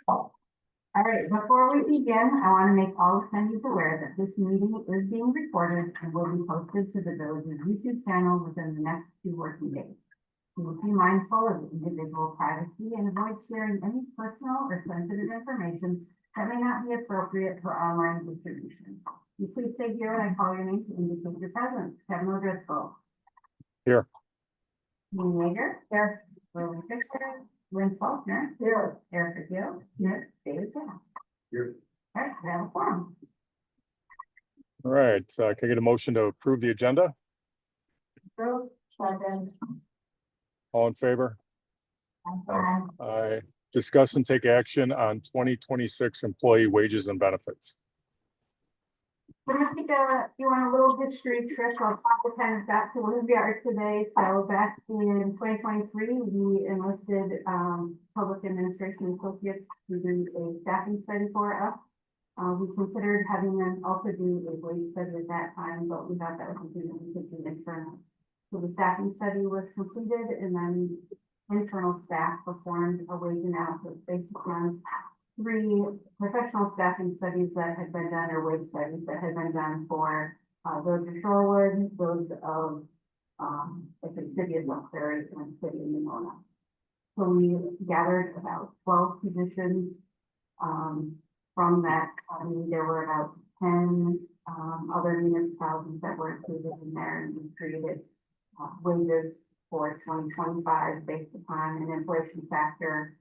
All right, before we begin, I want to make all attendees aware that this meeting is being recorded and will be posted to the village's YouTube channel within the next 2 working days. We will be mindful of individual privacy and avoid sharing any personal or sensitive information that may not be appropriate for online distribution. You please stay here when I call your name to indicate your presence. Kevin O'Driscoll. Here. Dean Yeager. Here. Roland Fisher. Lynn Faulkner. Here. Erica Gill. Here. David Sam. Here. All right, we have a forum. All right, can I get a motion to approve the agenda? Approve. Second. All in favor? Aye. Discuss and take action on 2026 employee wages and benefits. We're going to take a little history trip of how the kind of got to where we are today. So back in 2023, we enlisted public administration associates to do a staffing study for us. We considered having them also do a wage study at that time, but we thought that was something that we could do internally. So the staffing study was completed, and then internal staff performed a wage analysis based on 3 professional staffing studies that had been done, or wage studies that had been done for those of Shorewood, those of the city of Bluff and the city of Nimona. So we gathered about 12 positions from that. There were about 10 other municipalities that were included in there, and we created wages for 2025 based upon an inflation factor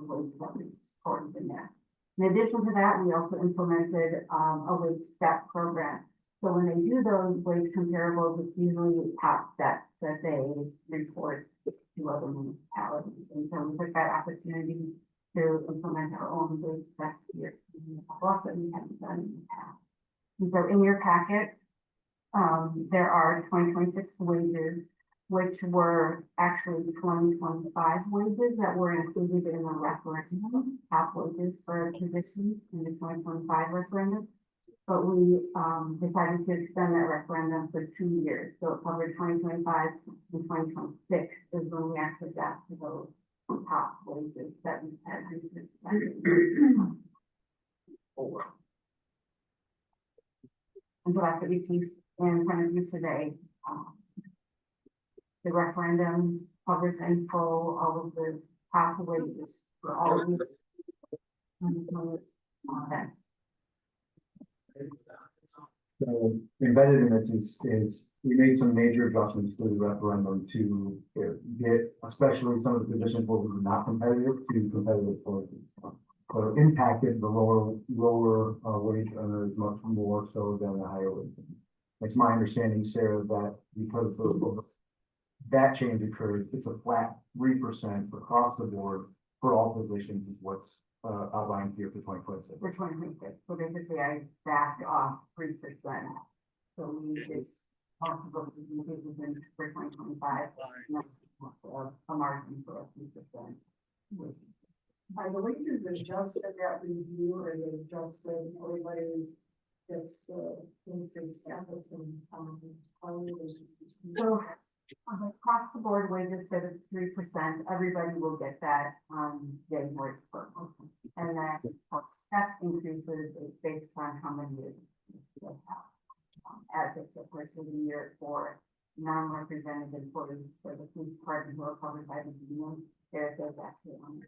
wage that we supported in there. In addition to that, we also implemented a wage step program. So when they do those wage comparables, it's usually top steps that they report to other municipalities. And so we took that opportunity to implement our own wage steps here in Bluff that we haven't done in the past. And so in your packet, there are 2026 wages, which were actually 2025 wages that were included in the referendum, top wages for positions in the 2025 referendum. But we decided to extend that referendum for 2 years. So it covered 2025 and 2026 is when we actually got to those top wages that we had researched. And so that's what you see in front of you today. The referendum covers in full all of the top wages for all of these. So embedded in this is we made some major adjustments to the referendum to get, especially some of the positions where we were not competitive, to competitive forces. So it impacted the lower wage earners much more so than the higher wage. It's my understanding, Sarah, that because of that change occurred, it's a flat 3% across the board for all positions is what's outlined here for 2026. For 2026, so basically I backed off 3%. So we did possible increases for 2025, a margin for 3%. Are the wages adjusted that review, or they adjusted everybody gets the increased status and so across the board wages that is 3%, everybody will get that January 1st. And then step increases is based on how many years they have. As it's the first of the year for non-represented employees for the police department who are covered by the union, there's actually on.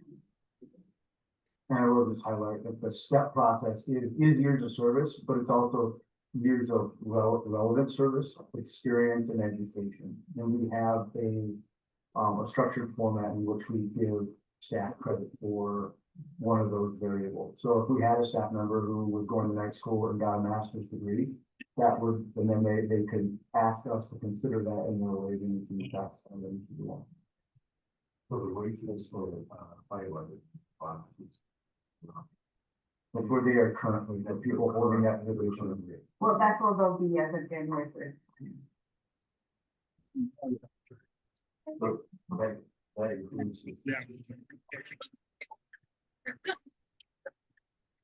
And I will just highlight that the step process is years of service, but it's also years of relevant service, experience, and education. And we have a structured format in which we give staff credit for one of those variables. So if we had a staff member who was going to night school and got a master's degree, that would, and then they could ask us to consider that in their wages and tax and then to do one. So the wages for highlighted that's where they are currently, the people holding that position. Well, that's where they'll be as of January 1st.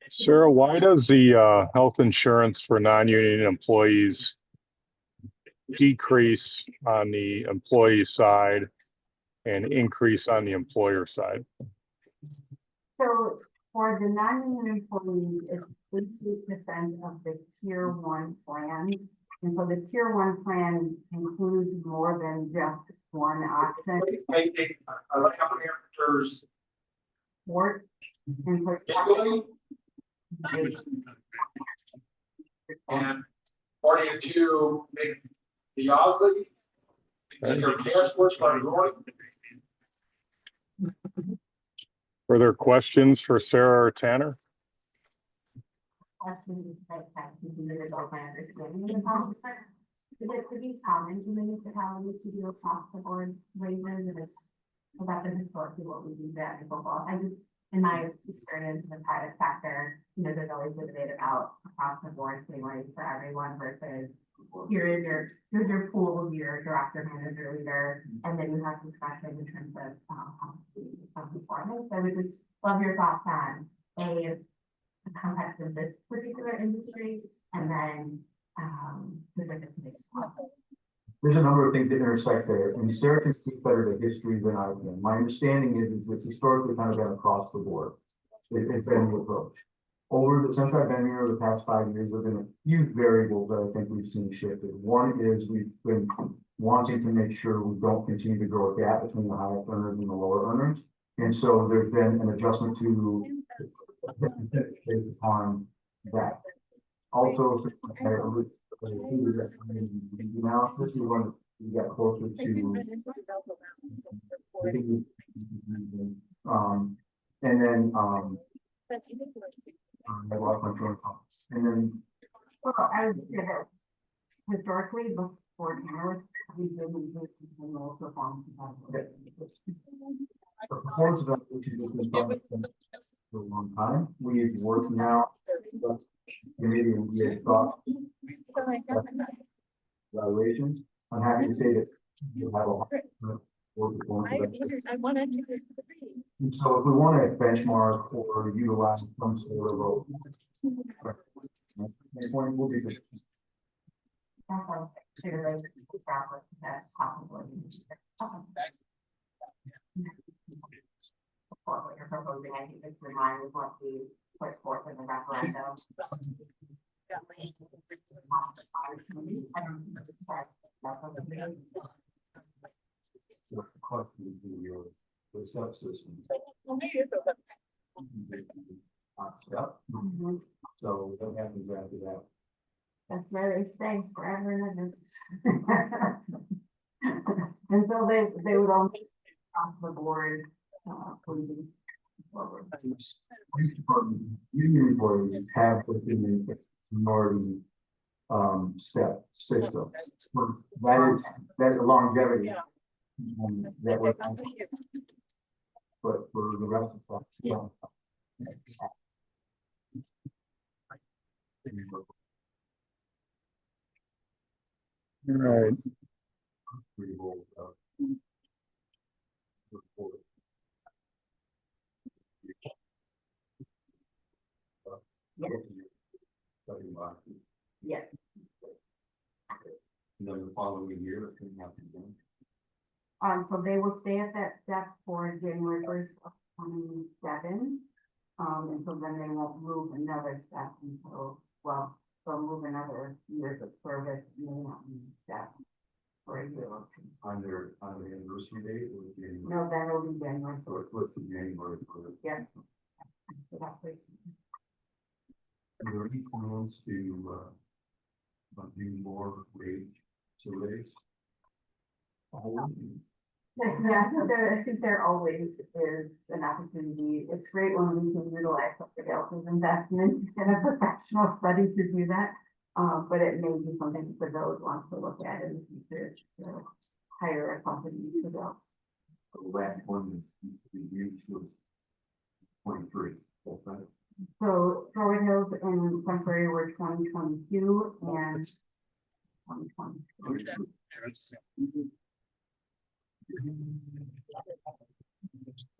Sarah, why does the health insurance for non-union employees decrease on the employee side and increase on the employer side? So for the non-union employees, it's 88% of the tier one plan. And so the tier one plan includes more than just one option, sport. And so And according to make the Ozzy, their passports are going. Further questions for Sarah or Tanner? questions that have to do with my understanding of how it could be common to municipalities to do across the board waivers, and it's about the historically what we do that in football. I just, in my experience in the private sector, you know, there's always a debate about across the board waivers for everyone versus here's your pool, your director, manager, leader, and then you have discussion in terms of performance. So I would just love your thoughts on the context of this particular industry, and then There's a number of things that intersect there, and Sarah can speak better to history than I can. My understanding is it's historically kind of been across the board. It's been the approach. Since I've been here the past 5 years, there have been a few variables that I think we've seen shifted. One is we've been wanting to make sure we don't continue to grow a gap between the highest earners and the lower earners. And so there's been an adjustment to based upon that. Also, analysis, we got closer to and then I lost my train of thought. And then I would say that historically, before analysts, we did annual performance evaluations. the performance evaluation has been done for a long time. We've worked now, committee, and we have thought evaluations. I'm happy to say that you have a I wanted to. and so if we want to benchmark or utilize some sort of point will be good. That's why I figured I would establish that possibility. What you're proposing, I think it's in line with what we put forth in the referendum. The question is the subsystems. So what happens after that? That's where they stay forever and ever. And so they would all off the board, moving forward. Union employees have within the minority step system. That is longevity. That was, but for the rest of us, yeah. All right. Yes. And then the following year, it can happen again. So they will stay at that step for January 1st of 27. And so then they won't move another step until, well, they'll move another years of service, may not move step for a year or two. On their anniversary date or January? No, then it'll be January. So it's listed January for. Yes. So that's it. Are there any plans to do more wage surveys? Yeah, so I think there always is an opportunity. It's great when we can utilize somebody else's investment in a professional study to do that. But it may be something for those wants to look at in the future to hire a company to go. The last one is used was 23. That's right. So Troy Hills and Sunbury were 2022 and 2020.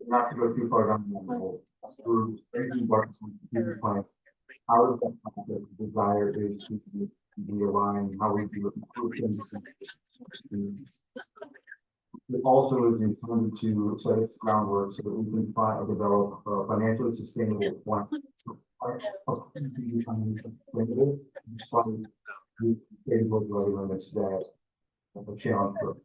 Not to go too far down the hole. We're taking part in the plan. How is that the desire is to be aligned? How we do it? also is intended to set its groundwork so that we can develop a financially sustainable plan. Despite the stable limits that a challenge for.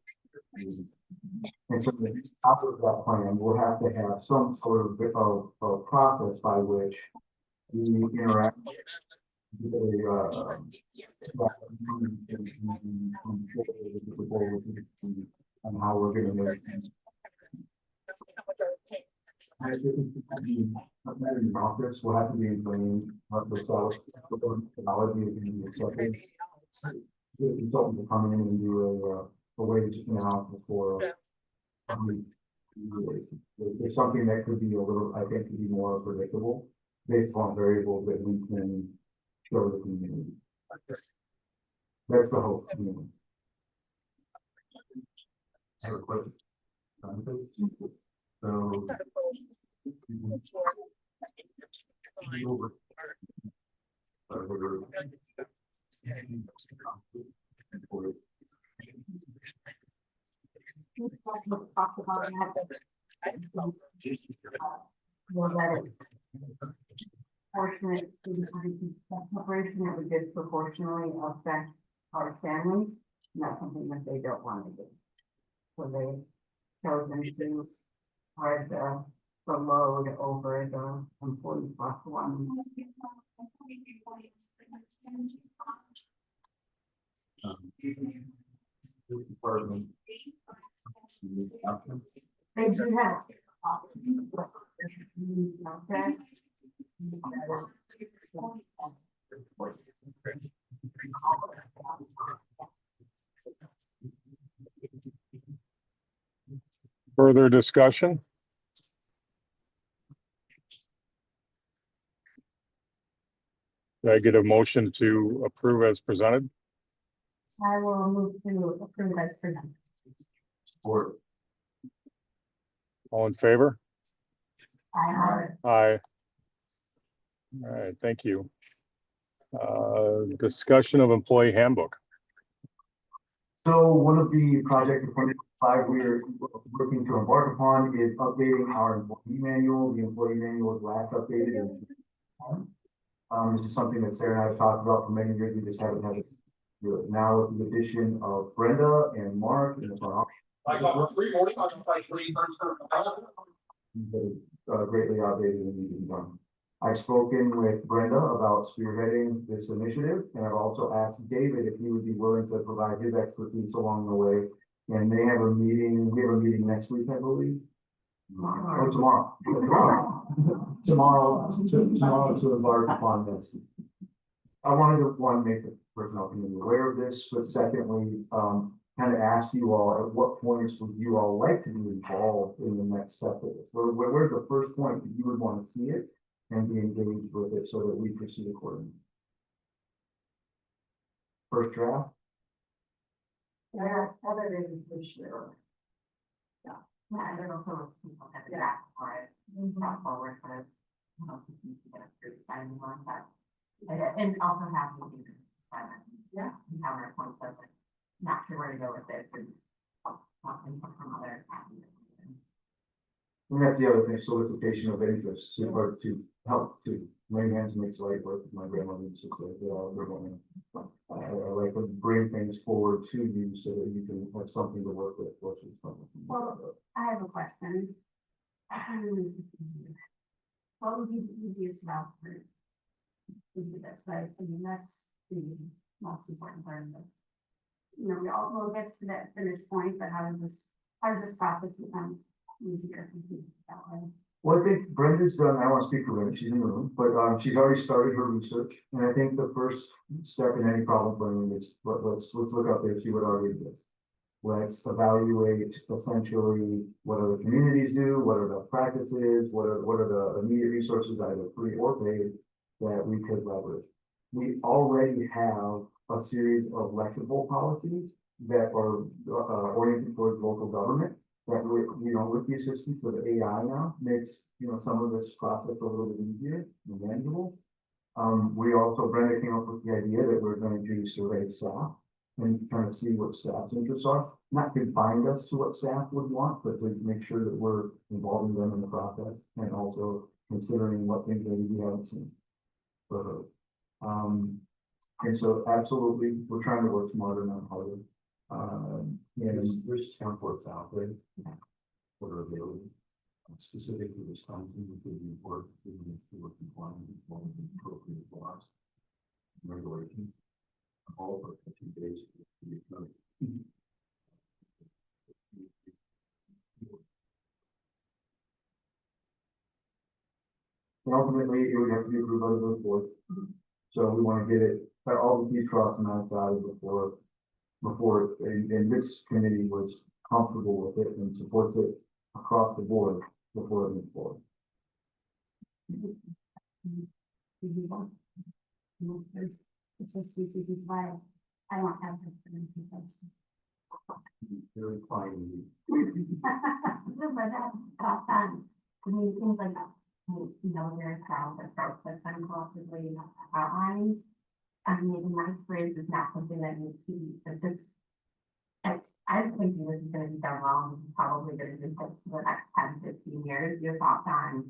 And so the top of that plan, we'll have to have some sort of process by which we interact. And how we're gonna make things. I think the office will have to be ingrained, the self, the technology is going to be accepted. The consultant will come in and do a wage analysis for. There's something that could be a little, I think, could be more predictable based on variables that we can show the community. That's the hope. I have a question. So. Talked about that. We'll let it. Proportionate to the separation that would disproportionately affect our families, not something that they don't want to do. So they chosen to spread the load over the employee plus one. Department. They do have. Okay. Further discussion? Did I get a motion to approve as presented? I will move to approve as presented. Support. All in favor? Aye. Aye. All right, thank you. Discussion of employee handbook. So one of the projects in 2025 we're working to embark upon is updating our employee manual. The employee manual was last updated in. This is something that Sarah and I have talked about for many years. We just haven't had it. Now with the addition of Brenda and Mark and the front office. Like on 3 morning, I was like 3. Greatly outdated and need to be done. I've spoken with Brenda about spearheading this initiative, and I've also asked David if he would be willing to provide his expertise along the way. And they have a meeting, we have a meeting next week, I believe. Or tomorrow. Tomorrow to embark upon this. I wanted to make the personnel committee aware of this, but secondly, kind of ask you all, at what points would you all like to be involved in the next step of this? Where's the first point that you would want to see it and be engaged with it so that we proceed accordingly? First draft? Yeah, other than for sure. Yeah, I don't know if people have that for it. Not forward for it. I don't think you can get a group signing on that. And also have to do Yeah. and have our points of like, not sure where to go with this and input from other. And that's the other thing, solicitation of interest, or to help to lay hands makes light work. My grandmother used to say, I like to bring things forward to you so that you can have something to work with. Well, I have a question. What would be the easiest route for to do this, right? I mean, that's the most important part of this. You know, we all will get to that finish point, but how does this process become easier? That way? Well, I think Brenda's done, I don't want to speak for Brenda, she's in the room, but she's already started her research. And I think the first step in any problem planning is let's look out there, see what already exists. Let's evaluate essentially what other communities do, what are the practices, what are the immediate resources, either free or paid, that we could leverage. We already have a series of electrical policies that are oriented towards local government. That we, with the assistance of AI now, makes some of this process a little bit easier and manageable. We also, Brenda came up with the idea that we're going to survey staff and kind of see what staff's interests are. Not to bind us to what staff would want, but to make sure that we're involving them in the process and also considering what things maybe we haven't seen. So, and so absolutely, we're trying to work smarter, not harder. And there's templates out there that are available. Specifically, this time, we could be work, with complying with appropriate laws, regulation, all for 2 days. And ultimately, it would have to be approved by the board. So we want to get it, all the T's crossed and I's dotted before, and this committee was comfortable with it and supports it across the board before it moves forward. It's just why I don't have this. Very fine. But that, to me, it seems like, very proud that folks that I'm collectively outlined. I mean, in my experience, it's not something that needs to be, but this, I don't think this is gonna be done wrong, this is probably gonna be for the next 10-15 years, your thoughts on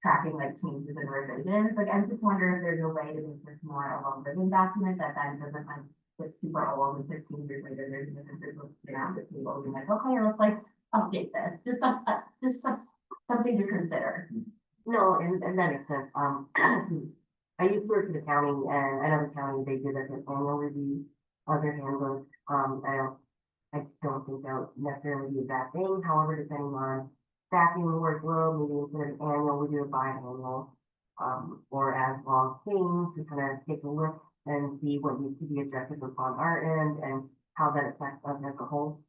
tracking like changes and revisions, like, I just wonder if there's a way to make this more of a living document that then doesn't like, get super old and 15 years later, there's a different group sitting around the table, being like, okay, let's like update this, just something to consider. No, and that makes sense. I used to work for the county, and I know the county, they did like an annual review of their handbooks. I don't think that would necessarily be a bad thing. However, depending on staffing and workload, maybe instead of annual, we do a biannual, or as long things to kind of take a look and see what needs to be addressed upon our end and how that affects us as a whole.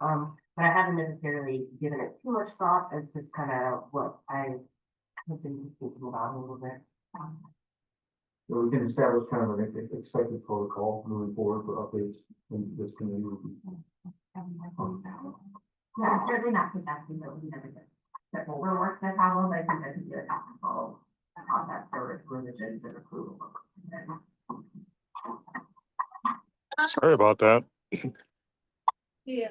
But I haven't necessarily given it too much thought. It's just kind of what I have been thinking about a little bit. So we can establish kind of an expected protocol moving forward for updates in this community. Yeah, certainly not suggesting that we never get, that we're working on problems, I think that could be a technical concept for revisions and approval. Sorry about that. Yeah.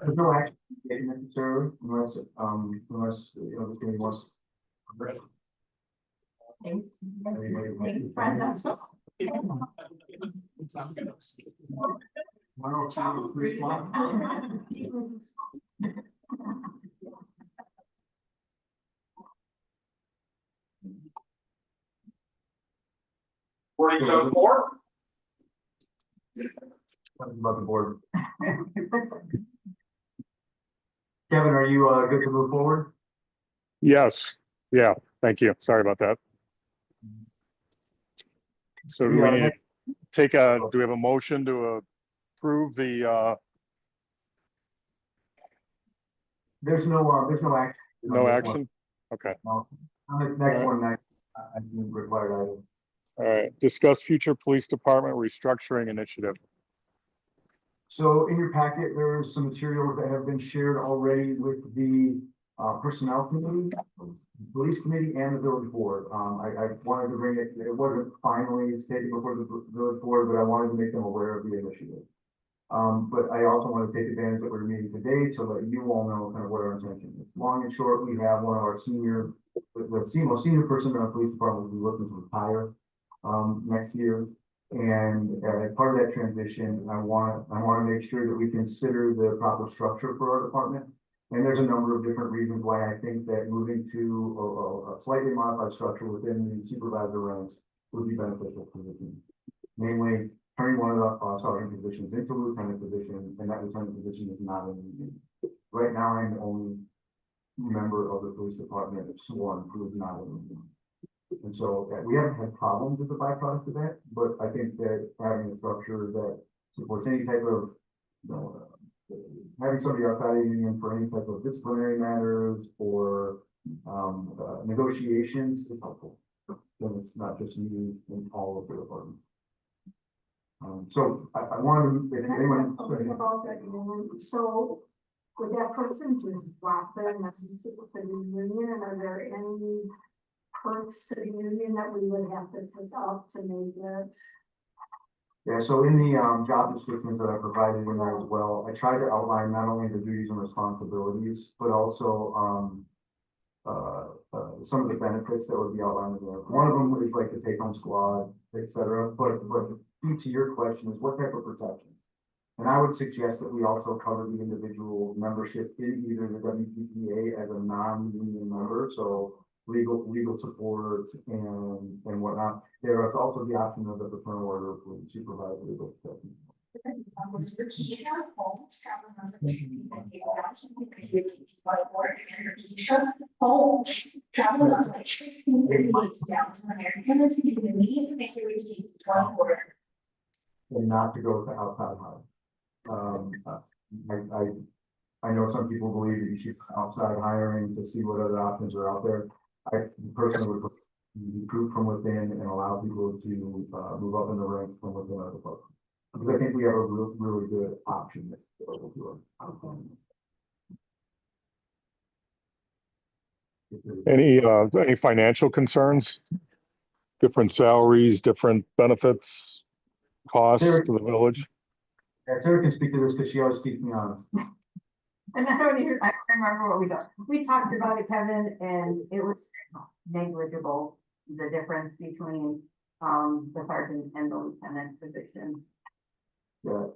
There's no action taken necessarily unless, the committee wants. Thanks. Anybody- Thanks, Brenda. 102, 3 o'clock. 47-4. About the board. Kevin, are you good to move forward? Yes, yeah, thank you. Sorry about that. So do we Yeah, need to take do we have a motion to approve the, There's no action. no action? Okay, On the next one, I think required item. all right. Discuss future police department restructuring initiative. So in your packet, there's some materials that have been shared already with the personnel committee, police committee, and the village board. I wanted to bring it, it wasn't finally stated before the village board, but I wanted to make them aware of the initiative. But I also want to take advantage that we're meeting today so that you all know kind of what our intention is. Long and short, we have one of our senior person in our police department will be looking to retire next year. And as part of that transition, I want to make sure that we consider the proper structure for our department. And there's a number of different reasons why I think that moving to a slightly modified structure within the supervisor ranks would be beneficial for the team. Namely, turning one of the sergeant positions into a lieutenant position, and that lieutenant position is not in the union. Right now, I'm the only member of the police department sworn who is not in the union. And so we haven't had problems with the byproduct of that, but I think that having a structure that supports any type of, having somebody outside of the union for any type of disciplinary matters or negotiations is helpful. Then it's not just me in all of the departments. So I wanted to, if anyone. About that, so would that person just drop their message to the union, and are there any perks to the union that we would have to put up to make it? Yeah, so in the job descriptions that I provided in there as well, I tried to outline not only the duties and responsibilities, but also some of the benefits that would be outlined in there. One of them is like the take-home squad, et cetera, but key to your question is what type of protection? And I would suggest that we also cover the individual membership in either the WPTA as a non-union member, so legal support and whatnot. There is also the option of the paternal order for supervised legal protection. And not to go to outside hire. I know some people believe that you should outside hiring to see what other options are out there. I personally would recruit from within and allow people to move up in the ranks from within our department. Because I think we have a really good option that's available to us. Any financial concerns? Different salaries, different benefits, costs to the village? Yeah, Sarah can speak to this because she always keeps me honest. And I don't even, I remember what we got. We talked about it, Kevin, and it was negligible, the difference between the sergeant and the lieutenant position. Yeah.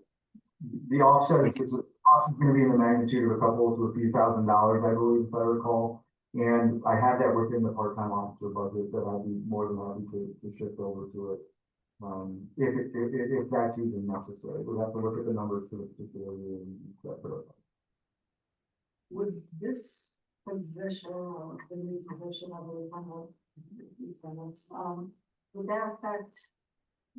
The offset is going to be in the magnitude of a couple to a few $1,000s, I believe, if I recall. And I have that within the part-time officer budget that I'd be more than happy to shift over to it. If that's even necessary, we'll have to look at the numbers for the particular year and set it up. Would this position, or the new position of the lieutenant, would that affect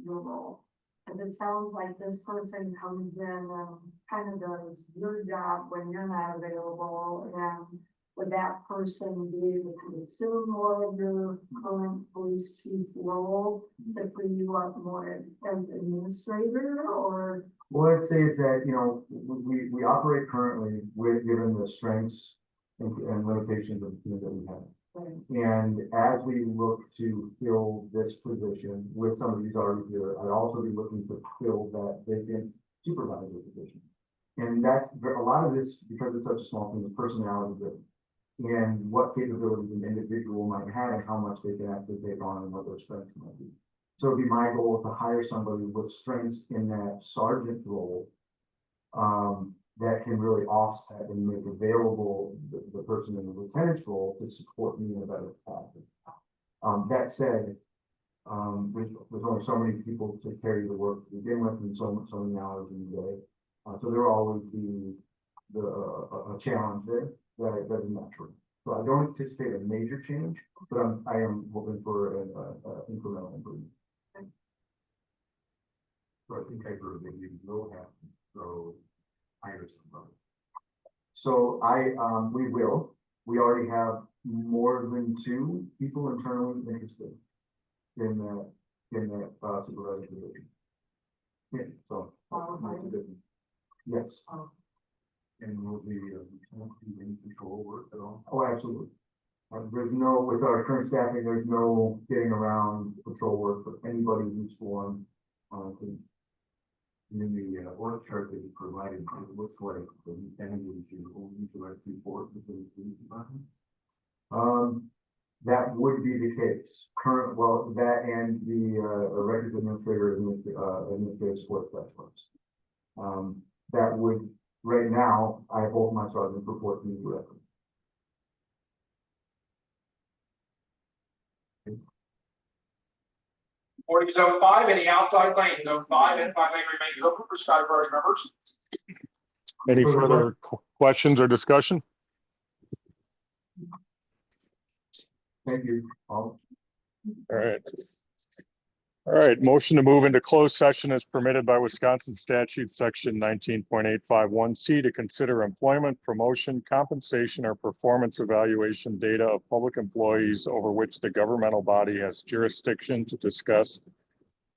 your role? And it sounds like this person comes in and kind of does your job when you're not available, and would that person be able to assume more of your current police chief role to free you up more as administrator, or? Well, I'd say is that, you know, we operate currently with, given the strengths and limitations of the team that we have. And as we look to fill this position with some of these already here, I'd also be looking to fill that vacant supervisor position. And that's a lot of this, because it's such a small thing, is personality driven. And what capabilities an individual might have and how much they can actually take on and what their strengths might be. So it'd be my goal to hire somebody with strengths in that sergeant role that can really offset and make available the person in the lieutenant's role to support me in a better capacity. That said, there's only so many people to carry the work to begin with and so many hours in the day. So there will always be a challenge there that is natural. So I don't anticipate a major change, but I am hoping for an incremental improvement. So I think I heard that you will have to go hire somebody. So we will. We already have more than 2 people internally interested in that supervisor position. Yeah, so yes. And will the in control work at all? Oh, absolutely. There's no, with our current staffing, there's no getting around patrol work for anybody who's sworn in the org chart that you provided. It looks like the lieutenant is your only direct report to the police department. That would be the case. That and the records administrator and administrative support specialist. That would. Right now, I hold my sergeant report to me directly. Zone 5, any outside lanes, Zone 5, inside lane remains open for Sky Party members. Any further questions or discussion? Thank you. All right. All right, motion to move into closed session is permitted by Wisconsin statute section 19.851C to consider employment, promotion, compensation, or performance evaluation data of public employees over which the governmental body has jurisdiction to discuss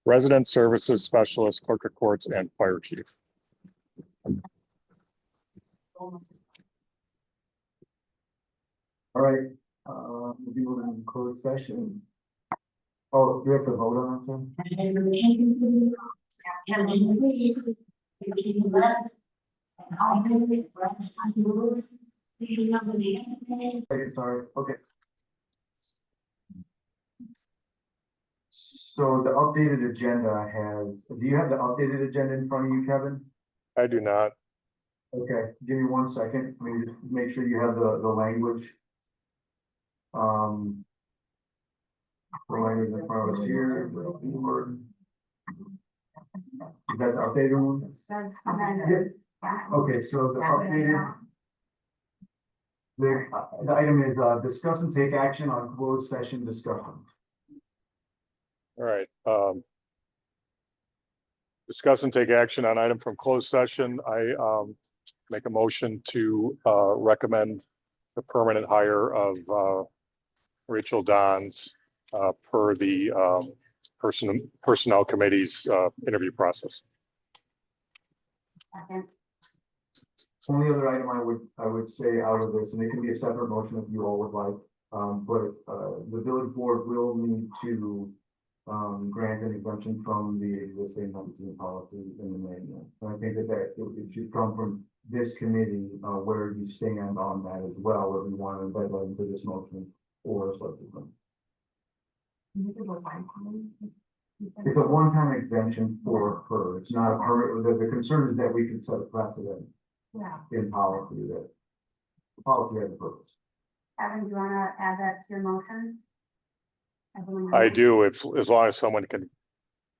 resident services specialist, clerk of courts, and fire chief. All right. We'll be moving to closed session. Oh, do you have to vote on that? Sorry, okay. So the updated agenda has, do you have the updated agenda in front of you, Kevin? I do not. Okay, give me 1 second. Let me just make sure you have the language. The language in front of us here. Is that the updated one? Says. Okay, so the updated. The item is, discuss and take action on closed session discussion. All right. Discuss and take action on item from closed session. I make a motion to recommend the permanent hire of Rachel Dons per the personnel committee's interview process. Only other item I would say out of this, and it can be a separate motion if you all would like, but the village board will need to grant an exemption from the existing hunting policy in the manual. And I think that it should come from this committee, where you stand on that as well, whether you want to embed that into this motion or subsequent. It's a one-time exemption for her. It's not a permit. The concern is that we could set a precedent in policy that the policy has a purpose. Evan, do you wanna add that to your motion? I do, if as long as someone can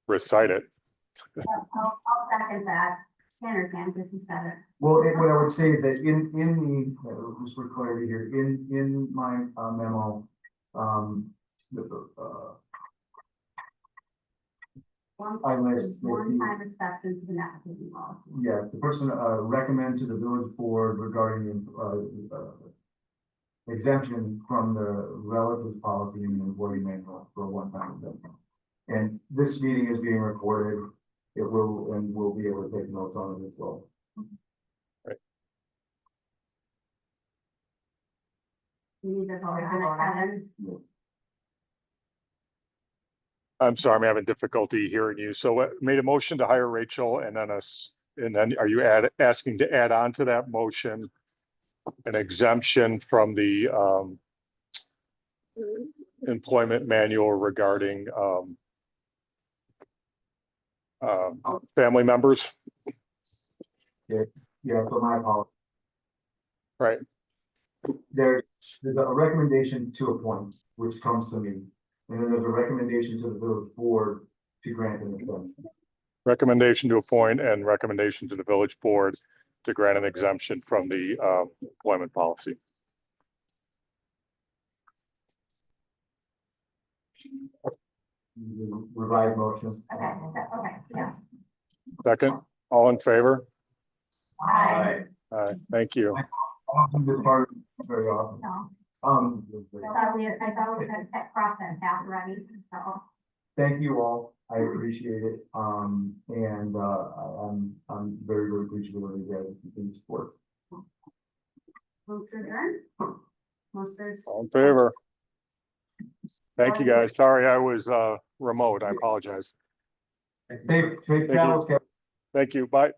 recite it. Yeah, I'll second that. Tanner can, because he said it. Well, what I would say is that in the, just for clarity here, in my memo, I list One-time exception to the nepotism policy. yeah, the person recommend to the village board regarding exemption from the relatives policy in the employee manual for a one-time exemption. And this meeting is being recorded. It will, and we'll be able to take notes on it as well. You need to vote on it, Evan. I'm sorry, I'm having difficulty hearing you. So made a motion to hire Rachel and then are you asking to add on to that motion an exemption from the employment manual regarding family members? Yeah, so my apologies. Right. There's a recommendation to appoint, which comes to me. And then there's a recommendation to the village board to grant an exemption. Recommendation to appoint and recommendation to the village board to grant an exemption from the employment policy. Revised motion. Okay, yeah. Second, all in favor? Aye. Thank you. I don't do this part very often. No, Um, I thought we had that process out already, so. thank you all. I appreciate it. And I'm very, very appreciative of you guys' continued support. Move to adjourn. Most there's. All in favor? Thank you, guys. Sorry, I was remote. I apologize. Safe travels, Kevin. Thank you. Bye.